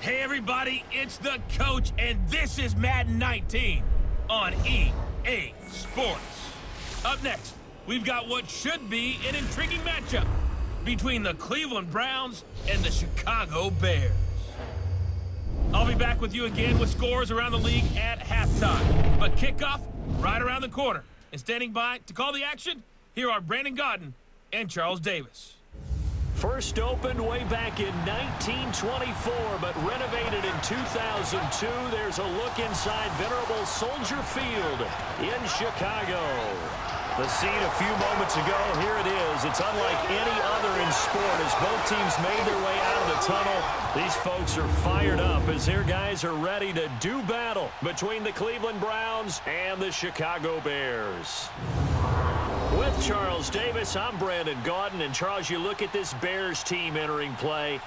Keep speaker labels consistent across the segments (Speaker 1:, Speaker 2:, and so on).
Speaker 1: Hey everybody, it's the coach, and this is Madden 19 on EA Sports. Up next, we've got what should be an intriguing matchup between the Cleveland Browns and the Chicago Bears. I'll be back with you again with scores around the league at halftime. But kickoff right around the corner. And standing by to call the action, here are Brandon Godden and Charles Davis.
Speaker 2: First opened way back in 1924, but renovated in 2002. There's a look inside venerable Soldier Field in Chicago. The scene a few moments ago, here it is. It's unlike any other in sport as both teams made their way out of the tunnel. These folks are fired up as their guys are ready to do battle between the Cleveland Browns and the Chicago Bears. With Charles Davis, I'm Brandon Godden. And Charles, you look at this Bears team entering play.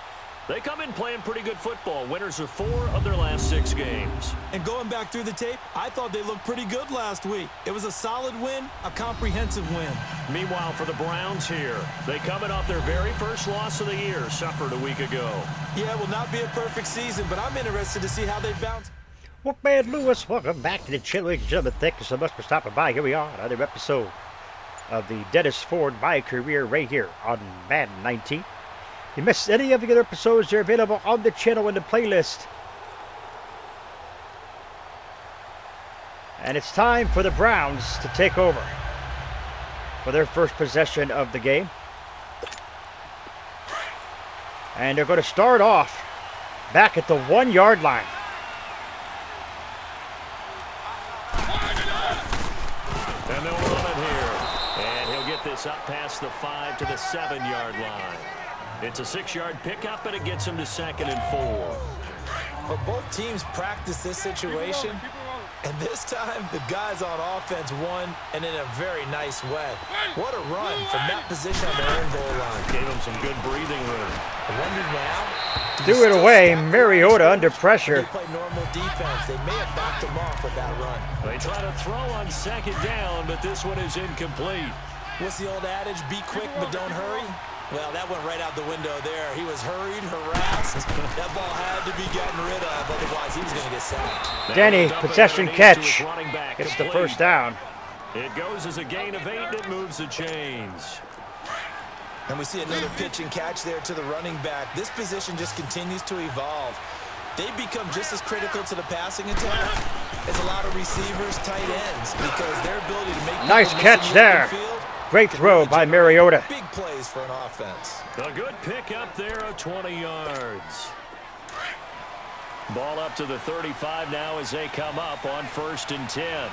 Speaker 2: They come in playing pretty good football. Winners of 4 of their last 6 games.
Speaker 3: And going back through the tape, I thought they looked pretty good last week. It was a solid win, a comprehensive win.
Speaker 2: Meanwhile, for the Browns here, they coming off their very first loss of the year, suffered a week ago.
Speaker 3: Yeah, it will not be a perfect season, but I'm interested to see how they bounce.
Speaker 4: Wolfman Lewis, welcome back to the channel, ladies and gentlemen. Thank you so much for stopping by. Here we are, another episode of the Dennis Ford My Career right here on Madden 19. If you missed any of the other episodes, they're available on the channel in the playlist. And it's time for the Browns to take over for their first possession of the game. And they're going to start off back at the 1-yard line.
Speaker 2: And they'll run it here. And he'll get this up past the 5 to the 7-yard line. It's a 6-yard pickup, and it gets him to 2nd and 4.
Speaker 3: Well, both teams practice this situation, and this time the guys on offense won, and in a very nice way. What a run from that position on their own goal line.
Speaker 2: Gave him some good breathing room.
Speaker 3: I wonder now.
Speaker 4: Do it away, Mariota under pressure.
Speaker 3: They play normal defense. They may have backed them off with that run.
Speaker 2: They try to throw on 2nd down, but this one is incomplete.
Speaker 3: What's the old adage? Be quick, but don't hurry. Well, that went right out the window there. He was hurried, harassed. That ball had to be gotten rid of, otherwise he was going to get sacked.
Speaker 4: Denny, possession catch. It's the first down.
Speaker 2: It goes as a gain of 8, and it moves the chains.
Speaker 3: And we see another pitch and catch there to the running back. This position just continues to evolve. They become just as critical to the passing attack as a lot of receivers, tight ends, because their ability to make
Speaker 4: nice catch there. Great throw by Mariota.
Speaker 3: Big plays for an offense.
Speaker 2: A good pickup there of 20 yards. Ball up to the 35 now as they come up on 1st and 10.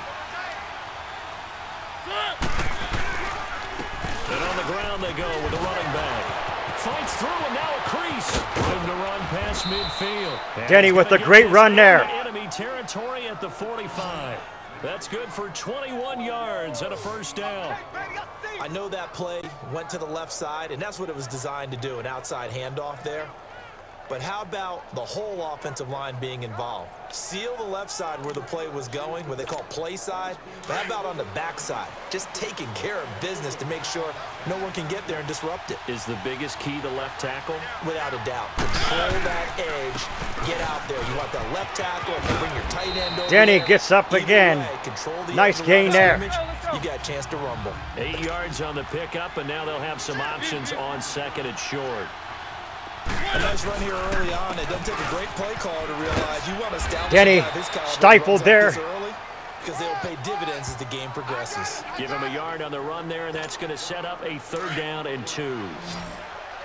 Speaker 2: And on the ground they go with the running back. Fights through and now a crease. Room to run past midfield. And
Speaker 4: Denny with a great run there.
Speaker 2: Enemy territory at the 45. That's good for 21 yards and a first down.
Speaker 3: I know that play went to the left side, and that's what it was designed to do, an outside handoff there. But how about the whole offensive line being involved? Seal the left side where the play was going, what they call play side. But how about on the back side? Just taking care of business to make sure no one can get there and disrupt it.
Speaker 2: Is the biggest key the left tackle?
Speaker 3: Without a doubt. Control that edge. Get out there. You want that left tackle. You bring your tight end over
Speaker 4: Denny
Speaker 3: there.
Speaker 4: gets up again. Nice gain there.
Speaker 3: You got a chance to rumble.
Speaker 2: 8 yards on the pickup, and now they'll have some options on 2nd and short.
Speaker 3: A nice run here early on. It doesn't take a great play caller to realize you want to establish
Speaker 4: Denny stifled there.
Speaker 3: Because they'll pay dividends as the game progresses.
Speaker 2: Give him a yard on the run there, and that's going to set up a 3rd down and 2.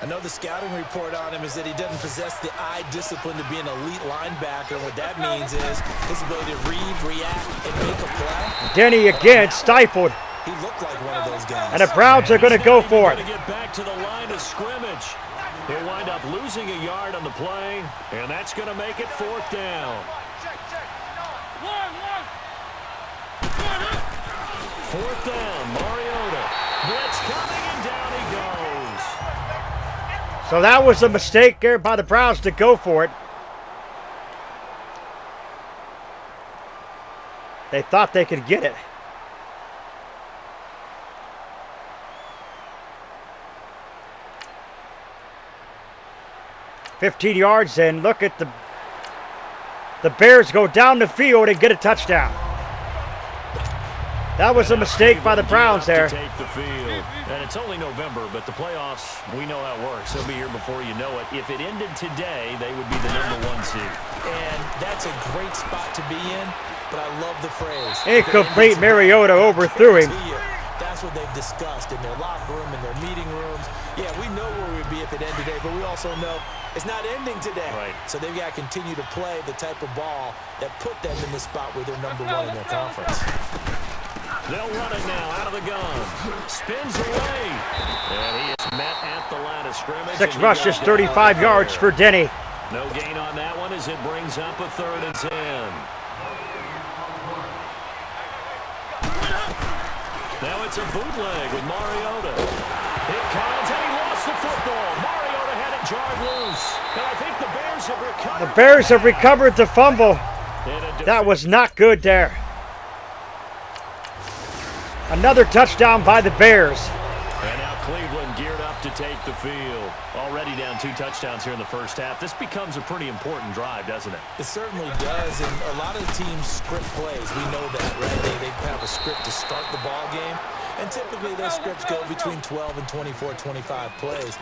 Speaker 3: I know the scouting report on him is that he doesn't possess the eye discipline to be an elite linebacker. What that means is his ability to read, react, and make a play.
Speaker 4: Denny again stifled.
Speaker 3: He looked like one of those guys.
Speaker 4: And the Browns are going to go for it.
Speaker 2: To get back to the line of scrimmage. He'll wind up losing a yard on the play, and that's going to make it 4th down. 4th down, Mariota. Blitz coming, and down he goes.
Speaker 4: So that was a mistake there by the Browns to go for it. They thought they could get it. 15 yards, and look at the The Bears go down the field and get a touchdown. That was a mistake by the Browns there.
Speaker 2: Take the field. And it's only November, but the playoffs, we know how it works. They'll be here before you know it. If it ended today, they would be the #1 seed.
Speaker 3: And that's a great spot to be in, but I love the phrase.
Speaker 4: Incomplete. Mariota overthrew him.
Speaker 3: That's what they've discussed in their locker room, in their meeting rooms. Yeah, we know where we'd be if it ended today, but we also know it's not ending today.
Speaker 2: Right.
Speaker 3: So they've got to continue to play the type of ball that put them in the spot where they're #1 in their conference.
Speaker 2: They'll run it now out of the gun. Spins away. And he is met at the line of scrimmage.
Speaker 4: 6 rushes, 35 yards for Denny.
Speaker 2: No gain on that one as it brings up a 3rd and 10. Now it's a bootleg with Mariota. It comes and he lost the football. Mariota had it jarred loose. And I think the Bears have recovered.
Speaker 4: The Bears have recovered the fumble. That was not good there. Another touchdown by the Bears.
Speaker 2: And now Cleveland geared up to take the field. Already down 2 touchdowns here in the first half. This becomes a pretty important drive, doesn't it?
Speaker 3: It certainly does, and a lot of teams script plays. We know that, right? They have a script to start the ball game, and typically those scripts go between 12 and 24, 25 plays.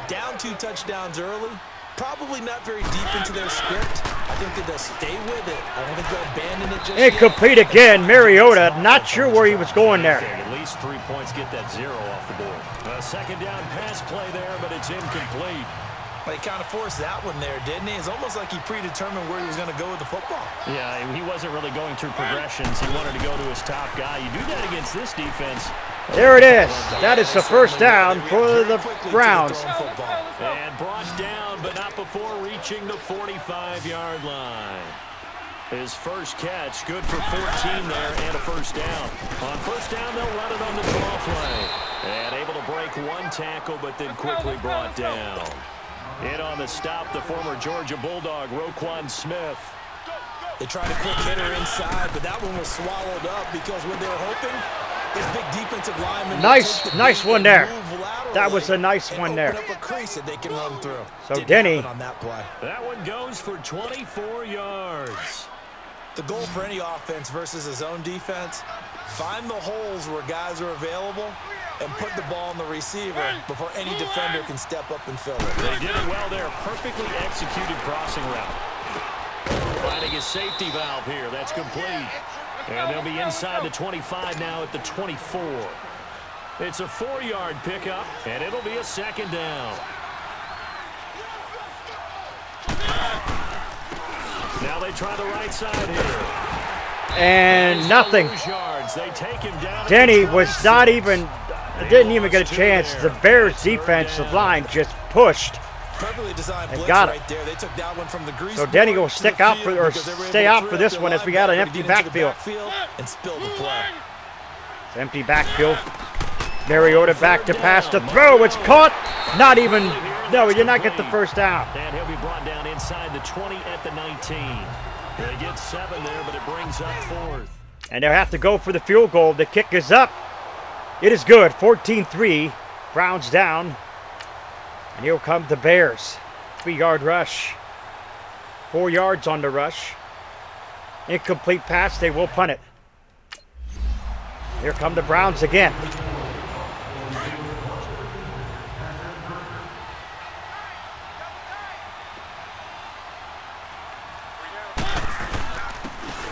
Speaker 3: Down 2 touchdowns early, probably not very deep into their script. I think that they'll stay with it. I don't think they'll abandon it just
Speaker 4: Incomplete
Speaker 3: yet.
Speaker 4: again. Mariota, not sure where he was going there.
Speaker 2: At least 3 points, get that 0 off the board. A 2nd down pass play there, but it's incomplete.
Speaker 3: He kind of forced that one there, didn't he? It's almost like he predetermined where he was going to go with the football.
Speaker 2: Yeah, he wasn't really going through progressions. He wanted to go to his top guy. You do that against this defense.
Speaker 4: There it is. That is the 1st down for the Browns.
Speaker 2: And brought down, but not before reaching the 45-yard line. His first catch, good for 14 there and a 1st down. On 1st down, they'll run it on the draw play. And able to break 1 tackle, but then quickly brought down. In on the stop, the former Georgia Bulldog, Roquan Smith.
Speaker 3: They tried a quick hitter inside, but that one was swallowed up because when they were hoping, this big defensive lineman
Speaker 4: Nice one there. That was a nice one there.
Speaker 3: Open up a crease that they can run through.
Speaker 4: So
Speaker 3: Didn't
Speaker 4: Denny.
Speaker 3: happen on that play.
Speaker 2: That one goes for 24 yards.
Speaker 3: The goal for any offense versus a zone defense, find the holes where guys are available and put the ball on the receiver before any defender can step up and fill it.
Speaker 2: They did it well there. Perfectly executed crossing route. Finding a safety valve here. That's complete. And they'll be inside the 25 now at the 24. It's a 4-yard pickup, and it'll be a 2nd down. Now they try the right side here.
Speaker 4: And nothing.
Speaker 2: They take him down.
Speaker 4: Denny was not even, didn't even get a chance. The Bears defensive line just pushed.
Speaker 3: Perfectly designed blitz
Speaker 4: got it.
Speaker 3: right there. They took that one from the grease.
Speaker 4: So Denny will
Speaker 3: board to
Speaker 4: stick
Speaker 3: the
Speaker 4: out
Speaker 3: field
Speaker 4: for, or
Speaker 3: because they were able
Speaker 4: stay
Speaker 3: to
Speaker 4: out
Speaker 3: free
Speaker 4: for
Speaker 3: up
Speaker 4: this
Speaker 3: their
Speaker 4: one as we got an
Speaker 3: linebacker
Speaker 4: empty
Speaker 3: to get into the
Speaker 4: backfield.
Speaker 3: and spill the play.
Speaker 4: Empty backfield. Mariota back to pass to throw. It's caught. Not even, no, he did not get the 1st down.
Speaker 2: And he'll be brought down inside the 20 at the 19. They get 7 there, but it brings up 4th.
Speaker 4: And they'll have to go for the field goal. The kick is up. It is good. 14-3. Browns down. And here come the Bears. 3-yard rush. 4 yards on the rush. Incomplete pass. They will punt it. Here come the Browns again.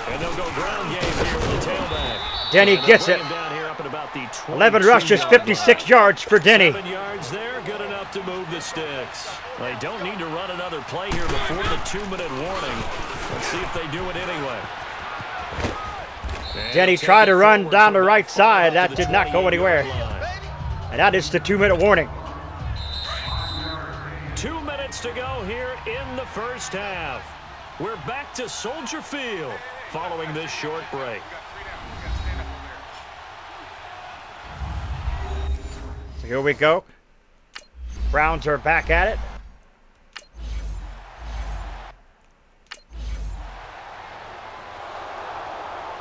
Speaker 2: And they'll go ground game here with the tailback.
Speaker 4: Denny gets it.
Speaker 2: Down here up at about the
Speaker 4: 11 rushes, 56 yards for Denny.
Speaker 2: 7 yards there, good enough to move the sticks. They don't need to run another play here before the 2-minute warning. Let's see if they do it anyway.
Speaker 4: Denny tried to run down the right side. That did not go anywhere. And that is the 2-minute warning.
Speaker 2: 2 minutes to go here in the first half. We're back to Soldier Field following this short break.
Speaker 4: So here we go. Browns are back at it.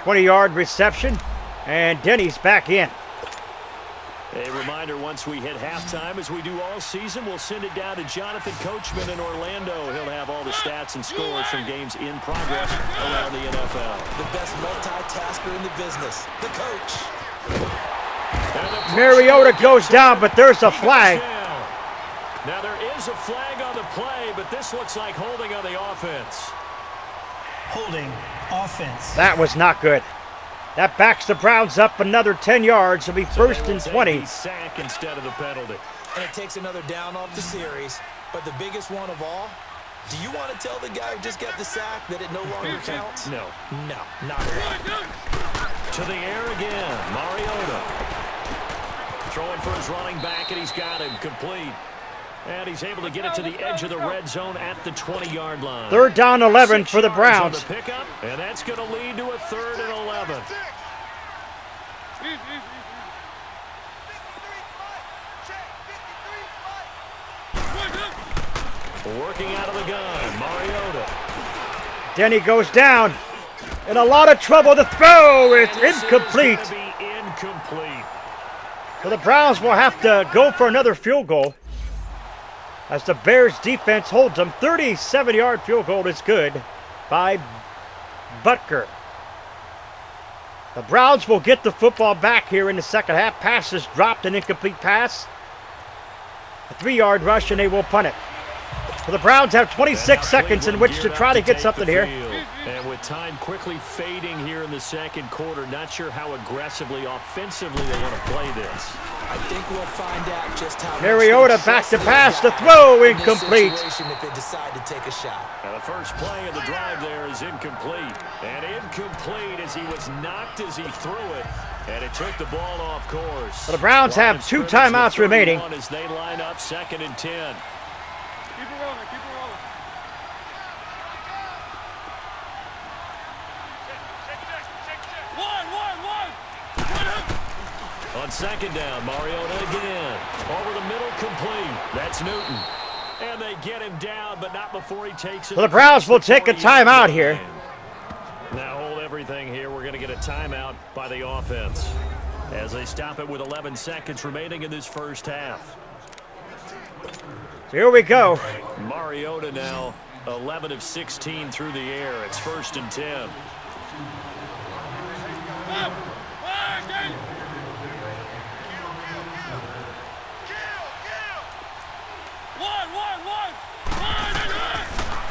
Speaker 4: "20-yard reception, and Denny's back in.
Speaker 2: A reminder, once we hit halftime, as we do all season, we'll send it down to Jonathan Coachman in Orlando. He'll have all the stats and scores from games in progress around the NFL.
Speaker 3: The best multitasker in the business, the coach.
Speaker 4: Mariota goes down, but there's a flag.
Speaker 2: Now there is a flag on the play, but this looks like holding on the offense.
Speaker 5: Holding offense.
Speaker 4: That was not good. That backs the Browns up another 10 yards. It'll be first and 20.
Speaker 2: Sack instead of the penalty.
Speaker 3: And it takes another down off the series. But the biggest one of all, do you want to tell the guy who just got the sack that it no longer counts?
Speaker 2: No.
Speaker 3: No, not at all.
Speaker 2: To the air again, Mariota. Throwing for his running back, and he's got him complete. And he's able to get it to the edge of the red zone at the 20-yard line.
Speaker 4: Third down 11 for the Browns.
Speaker 2: The pickup, and that's going to lead to a 3rd and 11. Working out of the gun, Mariota.
Speaker 4: Denny goes down. In a lot of trouble. The throw is incomplete.
Speaker 2: It's going to be incomplete.
Speaker 4: So the Browns will have to go for another field goal as the Bears defense holds them. 37-yard field goal is good by Butker. The Browns will get the football back here in the second half. Pass is dropped, an incomplete pass. A 3-yard rush, and they will punt it. So the Browns have 26 seconds in which to try to get something here.
Speaker 2: And with time quickly fading here in the second quarter, not sure how aggressively, offensively they want to play this.
Speaker 3: I think we'll find out just how
Speaker 4: Mariota back to pass, the throw incomplete.
Speaker 3: If they decide to take a shot.
Speaker 2: Now the first play of the drive there is incomplete. And incomplete as he was knocked as he threw it. And it took the ball off course.
Speaker 4: So the Browns have 2 timeouts remaining.
Speaker 2: As they line up 2nd and 10.
Speaker 6: Keep it rolling, keep it rolling.
Speaker 2: On 2nd down, Mariota again. Over the middle, complete. That's Newton. And they get him down, but not before he takes it.
Speaker 4: So the Browns will take a timeout here.
Speaker 2: Now hold everything here. We're going to get a timeout by the offense as they stop it with 11 seconds remaining in this first half.
Speaker 4: Here we go.
Speaker 2: Mariota now 11 of 16 through the air. It's 1st and 10.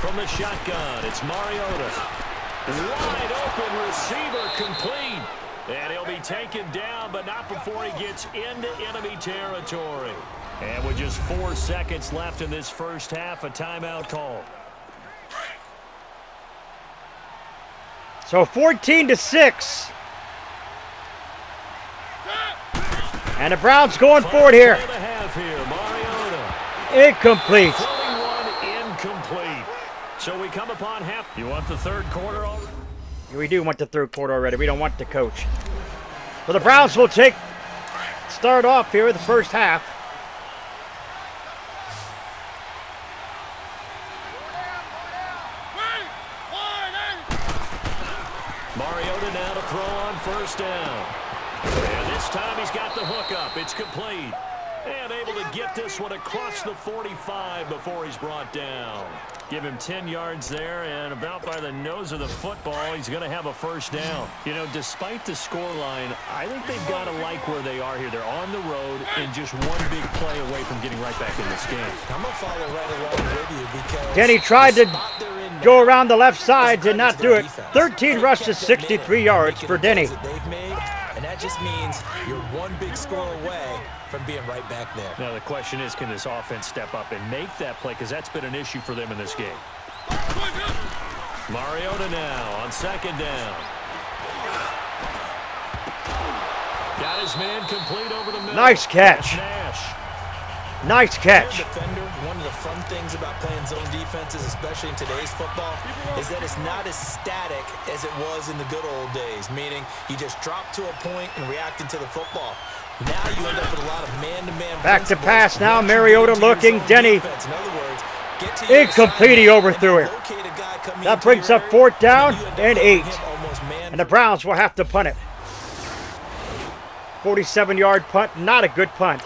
Speaker 2: From the shotgun, it's Mariota. Wide open receiver, complete. And he'll be taken down, but not before he gets into enemy territory. And with just 4 seconds left in this first half, a timeout call.
Speaker 4: So 14-6. And the Browns going forward here. Incomplete.
Speaker 2: Incomplete. So we come upon half. You want the third quarter already?
Speaker 4: We do want the third quarter already. We don't want the coach. So the Browns will start off here with the first half.
Speaker 2: Mariota now to throw on 1st down. And this time he's got the hook up. It's complete. And able to get this one across the 45 before he's brought down. Give him 10 yards there, and about by the nose of the football, he's going to have a 1st down. You know, despite the scoreline, I think they've got to like where they are here. They're on the road and just one big play away from getting right back in this game.
Speaker 3: I'm going to follow right along with you because
Speaker 4: Denny tried to go around the left side, did not do it. 13 rushes, 63 yards for Denny.
Speaker 3: And that just means you're one big score away from being right back there.
Speaker 2: Now the question is, can this offense step up and make that play? Because that's been an issue for them in this game. Mariota now on 2nd down. Got his man complete over the middle.
Speaker 4: Nice catch. Nice catch.
Speaker 3: Defender, one of the fun things about playing zone defenses, especially in today's football, is that it's not as static as it was in the good old days, meaning you just drop to a point and reacting to the football. Now you end up with a lot of man-to-man.
Speaker 4: Back to pass now. Mariota looking. Denny.
Speaker 3: In other words,
Speaker 4: incomplete. He overthrew it. That brings up 4th down and 8. And the Browns will have to punt it. 47-yard punt. Not a good punt.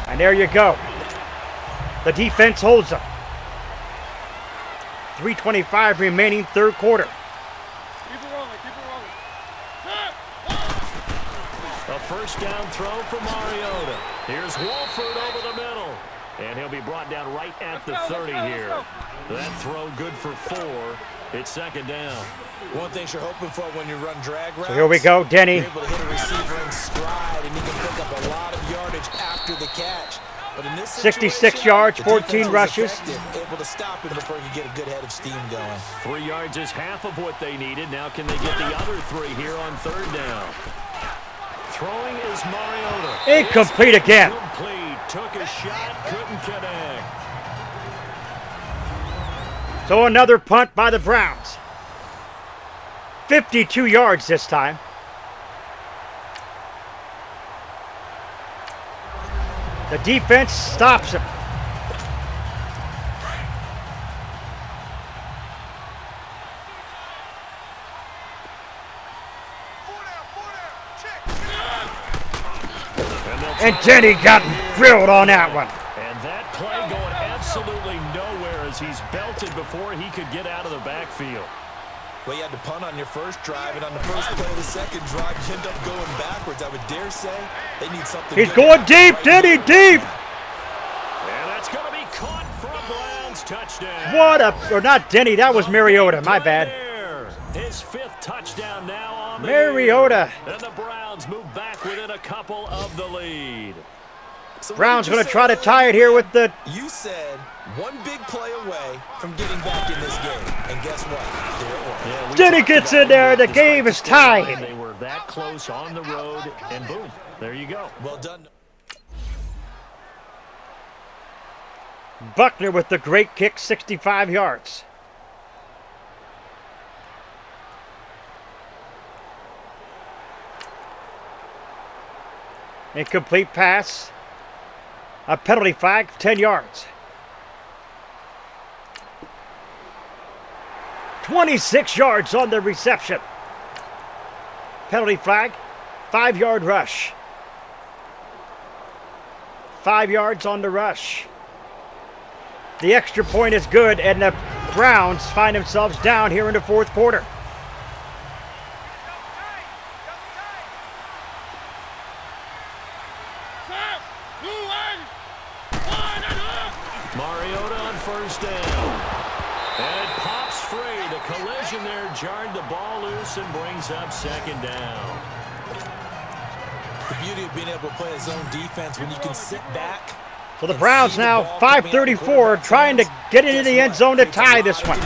Speaker 4: And And there you go. The defense holds them. 3:25 remaining, third quarter.
Speaker 6: Keep it rolling, keep it rolling.
Speaker 2: A first down throw for Mariota. Here's Wolford over the middle. And he'll be brought down right at the 30 here. That throw good for 4. It's second down.
Speaker 3: One thing you're hoping for when you run drag routes.
Speaker 4: So here we go, Denny.
Speaker 3: You're able to hit a receiver in stride, and he can pick up a lot of yardage after the catch. But in this
Speaker 4: 66 yards,
Speaker 3: the
Speaker 4: 14
Speaker 3: defense was
Speaker 4: rushes.
Speaker 3: effective, able to stop him before he could get a good head of steam going.
Speaker 2: 3 yards is half of what they needed. Now can they get the other 3 here on third down? Throwing is Mariota.
Speaker 4: Incomplete again.
Speaker 2: Complete. Took a shot, couldn't connect.
Speaker 4: So another punt by the Browns. 52 yards this time. The defense stops him. And Denny got drilled on that one.
Speaker 2: And that play going absolutely nowhere as he's belted before he could get out of the backfield.
Speaker 3: Well, you had to punt on your first drive, and on the first play of the second drive, you end up going backwards. I would dare say they need something.
Speaker 4: He's going deep, Denny, deep.
Speaker 2: And that's going to be caught for a Browns touchdown.
Speaker 4: What a, or not Denny, that was Mariota, my bad.
Speaker 2: His 5th touchdown now on the
Speaker 4: Mariota.
Speaker 2: year. And the Browns move back within a couple of the lead.
Speaker 3: So
Speaker 4: Browns going to try to tie it here with the...
Speaker 3: You said one big play away from getting back in this game. And guess what? There it was.
Speaker 2: Yeah,
Speaker 4: Denny gets in there. The game is tied.
Speaker 2: They were that close on the road, and boom, there you go.
Speaker 3: Well done.
Speaker 4: Buckner with the great kick, 65 yards. Incomplete pass. A penalty flag, 10 yards. 26 yards on the reception. Penalty flag, 5-yard rush. 5 yards on the rush. The extra point is good, and the Browns find themselves down here in the fourth quarter.
Speaker 2: Mariota on first down. And it pops free. The collision there jarred the ball loose and brings up second down.
Speaker 3: The beauty of being able to play a zone defense when you can sit back.
Speaker 4: So the Browns now, 5:34, trying to get into the end zone to tie this one.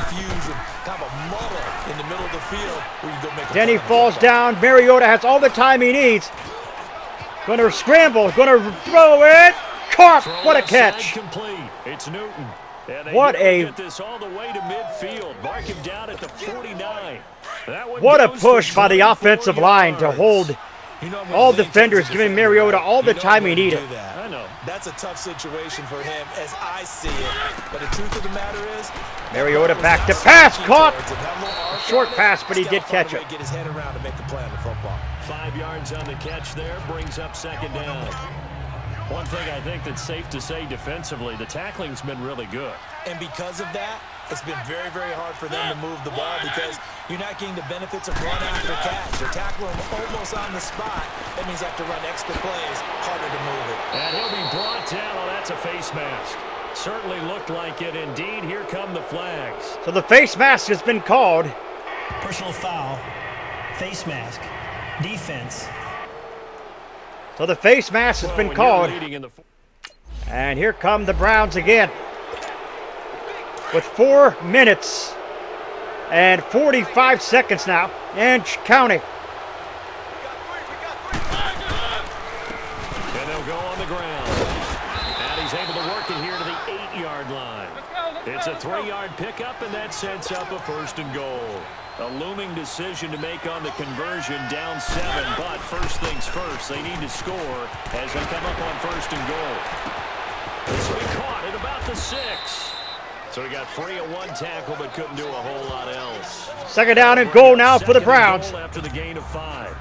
Speaker 4: Denny falls down. Mariota has all the time he needs. Going to scramble, going to throw it. Caught. What a catch.
Speaker 2: Complete. It's Newton.
Speaker 4: What a...
Speaker 2: Get this all the way to midfield. Mark him down at the 49.
Speaker 4: What a push by the offensive line to hold all defenders, giving Mariota all the time he needed.
Speaker 2: I know.
Speaker 3: That's a tough situation for him as I see it. But the truth of the matter is,
Speaker 4: Mariota back to pass, caught. Short pass, but he did catch it.
Speaker 3: Get his head around to make a play on the football.
Speaker 2: 5 yards on the catch there, brings up second down. One thing I think that's safe to say defensively, the tackling's been really good.
Speaker 3: And because of that, it's been very, very hard for them to move the ball because you're not getting the benefits of run after catch. You're tackling him almost on the spot. That means you have to run extra plays, harder to move it.
Speaker 2: And he'll be brought down. Oh, that's a face mask. Certainly looked like it. Indeed, here come the flags.
Speaker 4: So the face mask has been called.
Speaker 5: Personal foul, face mask, defense.
Speaker 4: So the face mask has been called. And here come the Browns again. With 4 minutes and 45 seconds now, and counting.
Speaker 2: And they'll go on the ground. And he's able to work it here to the 8-yard line. It's a 3-yard pickup, and that sets up a first and goal. A looming decision to make on the conversion, down 7, but first things first, they need to score as they come up on first and goal. This will be caught at about the 6. So he got free of one tackle, but couldn't do a whole lot else.
Speaker 4: Second down and goal now for the Browns.
Speaker 2: After the gain of 5.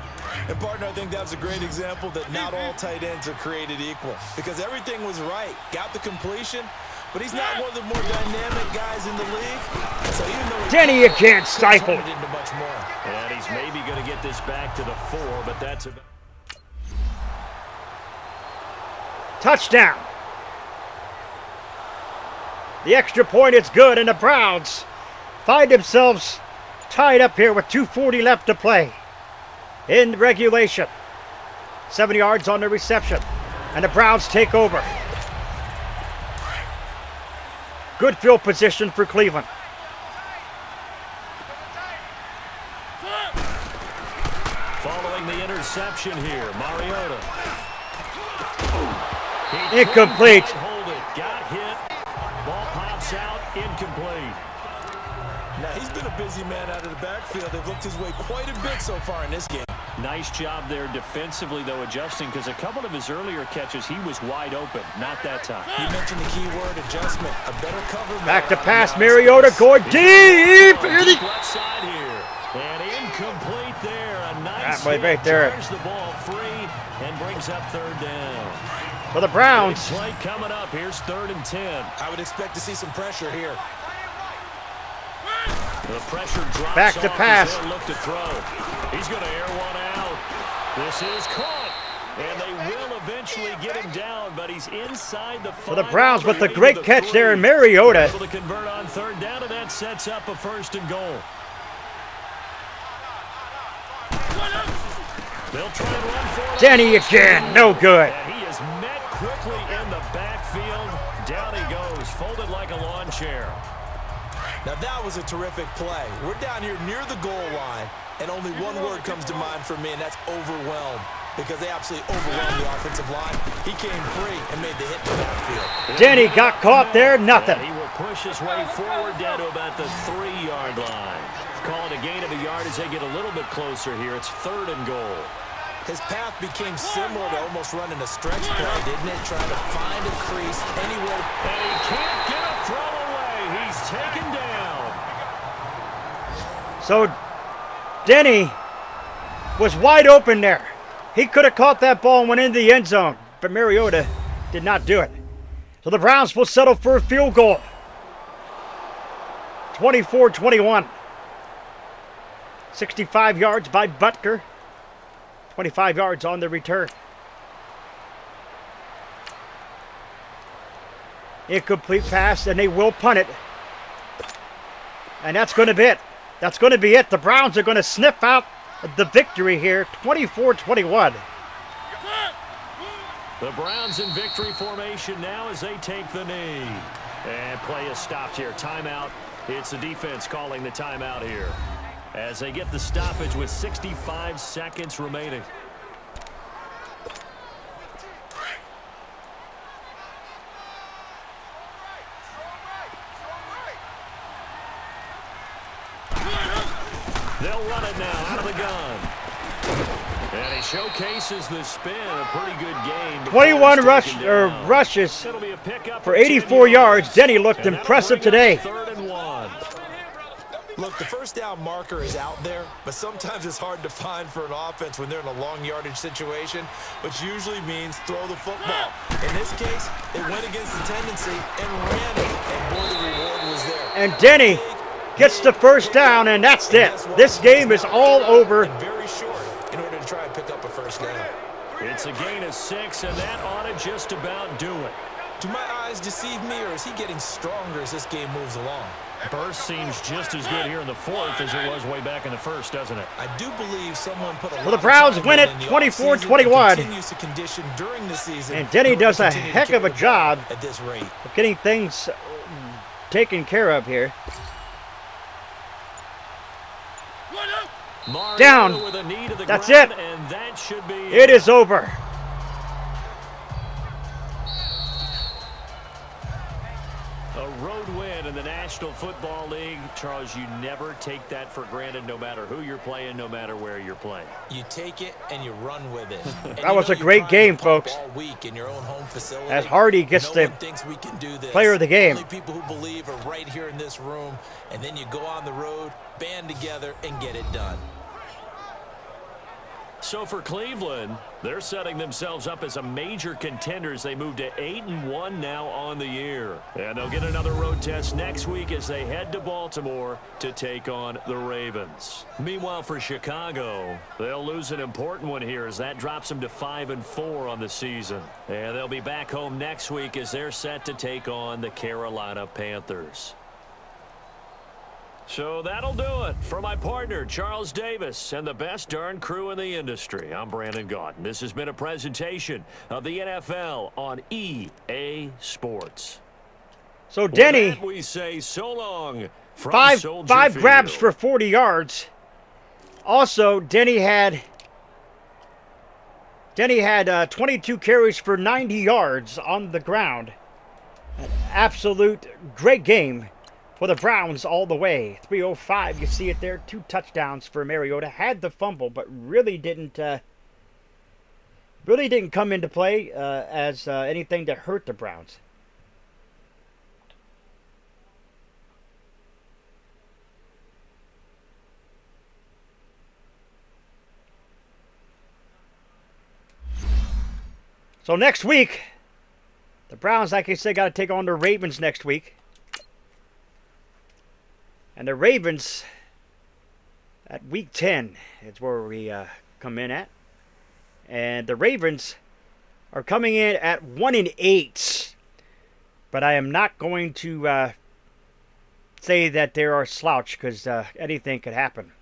Speaker 3: And, partner, I think that's a great example that not all tight ends are created equal because everything was right. Got the completion, but he's not one of the more dynamic guys in the league. So even though
Speaker 4: Denny again stifled.
Speaker 3: into much more.
Speaker 2: And he's maybe going to get this back to the 4, but that's a...
Speaker 4: Touchdown. The extra point is good, and the Browns find themselves tied up here with 2:40 left to play in regulation. 7 yards on the reception, and the Browns take over. Good field position for Cleveland.
Speaker 2: Following the interception here, Mariota.
Speaker 4: Incomplete.
Speaker 2: Hold it. Got hit. Ball pops out. Incomplete.
Speaker 3: Now, he's been a busy man out of the backfield. They've looked his way quite a bit so far in this game.
Speaker 2: Nice job there defensively, though, adjusting, because a couple of his earlier catches, he was wide open. Not that time.
Speaker 3: You mentioned the key word, adjustment. A better cover.
Speaker 4: Back to pass, Mariota going deep.
Speaker 2: Deep left side here. And incomplete there. A nice
Speaker 4: That way right there.
Speaker 2: Drives the ball free and brings up 3rd down.
Speaker 4: For the Browns.
Speaker 2: Big play coming up. Here's 3rd and 10.
Speaker 3: I would expect to see some pressure here.
Speaker 2: The pressure drops
Speaker 4: Back to
Speaker 2: off
Speaker 4: pass.
Speaker 2: as they'll look to throw. He's going to air one out. This is caught. And they will eventually get him down, but he's inside the 5.
Speaker 4: For the Browns with the great catch there in Mariota.
Speaker 2: Able to convert on 3rd down, and that sets up a 1st and goal. They'll try and run for it.
Speaker 4: Denny again, no good.
Speaker 2: And he is met quickly in the backfield. Down he goes, folded like a lawn chair.
Speaker 3: Now, that was a terrific play. We're down here near the goal line, and only one word comes to mind for me, and that's overwhelmed, because they absolutely overwhelmed the offensive line. He came free and made the hit in the backfield.
Speaker 4: Denny got caught there, nothing.
Speaker 2: And he will push his way forward down to about the 3-yard line. Call it a gain of a yard as they get a little bit closer here. It's 3rd and goal.
Speaker 3: His path became similar to almost running a stretch play, didn't it? Trying to find a crease anywhere.
Speaker 2: And he can't get a throw away. He's taken down.
Speaker 4: So Denny was wide open there. He could have caught that ball and went into the end zone, but Mariota did not do it. So the Browns will settle for a field goal. 24-21. 65 yards by Butker. 25 yards on the return. Incomplete pass, and they will punt it. And that's going to be it. That's going to be it. The Browns are going to sniff out the victory here, 24-21.
Speaker 2: The Browns in victory formation now as they take the knee. And play is stopped here. Timeout. It's the defense calling the timeout here, as they get the stoppage with 65 seconds remaining. They'll run it now out of the gun. And he showcases the spin. A pretty good game.
Speaker 4: 21 rushes
Speaker 2: It'll be a pickup
Speaker 4: for 84 yards. Denny looked impressive today.
Speaker 2: 3rd and 1.
Speaker 3: Look, the first down marker is out there, but sometimes it's hard to find for an offense when they're in a long yardage situation, which usually means throw the football. In this case, they went against the tendency and ran it, and boy, the reward was there.
Speaker 4: And Denny gets the first down, and that's it. This game is all over.
Speaker 3: And very short in order to try and pick up a first down.
Speaker 2: It's a gain of 6, and that ought to just about do it.
Speaker 3: Do my eyes deceive me, or is he getting stronger as this game moves along?
Speaker 2: Burst seems just as good here in the 4th as it was way back in the 1st, doesn't it?
Speaker 3: I do believe someone put a lot
Speaker 4: Well, the Browns
Speaker 3: of time
Speaker 4: win it
Speaker 3: in the
Speaker 4: 24-21.
Speaker 3: offseason and continues to condition during the season.
Speaker 4: And Denny
Speaker 3: in order
Speaker 4: does
Speaker 3: to
Speaker 4: a
Speaker 3: continue to
Speaker 4: heck of a
Speaker 3: carry the
Speaker 4: job
Speaker 3: ball at this rate.
Speaker 4: of getting things taken care of here.
Speaker 2: Mariota
Speaker 4: Down.
Speaker 2: with a knee to the
Speaker 4: That's
Speaker 2: ground,
Speaker 4: it.
Speaker 2: and that should be
Speaker 4: It is over.
Speaker 2: a road win in the National Football League. Charles, you never take that for granted, no matter who you're playing, no matter where you're playing.
Speaker 3: You take it and you run with it.
Speaker 4: That was a great game, folks.
Speaker 3: All week in your own home facility.
Speaker 4: As Hardy gets
Speaker 3: no
Speaker 4: the
Speaker 3: one thinks we can do this.
Speaker 4: player of the game.
Speaker 3: Only people who believe are right here in this room, and then you go on the road, band together, and get it done.
Speaker 2: So for Cleveland, they're setting themselves up as a major contender as they move to 8-1 now on the year. And they'll get another road test next week as they head to Baltimore to take on the Ravens. Meanwhile, for Chicago, they'll lose an important one here as that drops them to 5-4 on the season. And they'll be back home next week as they're set to take on the Carolina Panthers. So that'll do it for my partner, Charles Davis, and the best darn crew in the industry. I'm Brandon Gaudin. This has been a presentation of the NFL on EA Sports.
Speaker 4: So Denny,
Speaker 2: With that, we say so long from
Speaker 4: five
Speaker 2: Soldier
Speaker 4: grabs
Speaker 2: Field.
Speaker 4: for 40 yards. Also, Denny had 22 carries for 90 yards on the ground. An absolute great game for the Browns all the way. 305, you see it there. 2 touchdowns for Mariota. Had the fumble, but really didn't come into play as anything that hurt the Browns. So next week, the Browns, like I said, got to take on the Ravens next week. And the Ravens, at week 10, is where we come in at. And the Ravens are coming in at 1-8. But I am not going to say that they are slouch, because anything could happen.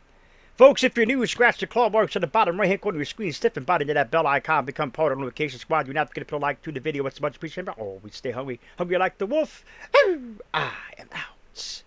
Speaker 4: Folks, if you're new, scratch the claw marks on the bottom right-hand corner of your screen, stiffen body to that bell icon, become part of the notification squad. Do not forget to put a like to the video. It's much appreciated. Oh, we stay hungry. Hungry like the wolf. I am out.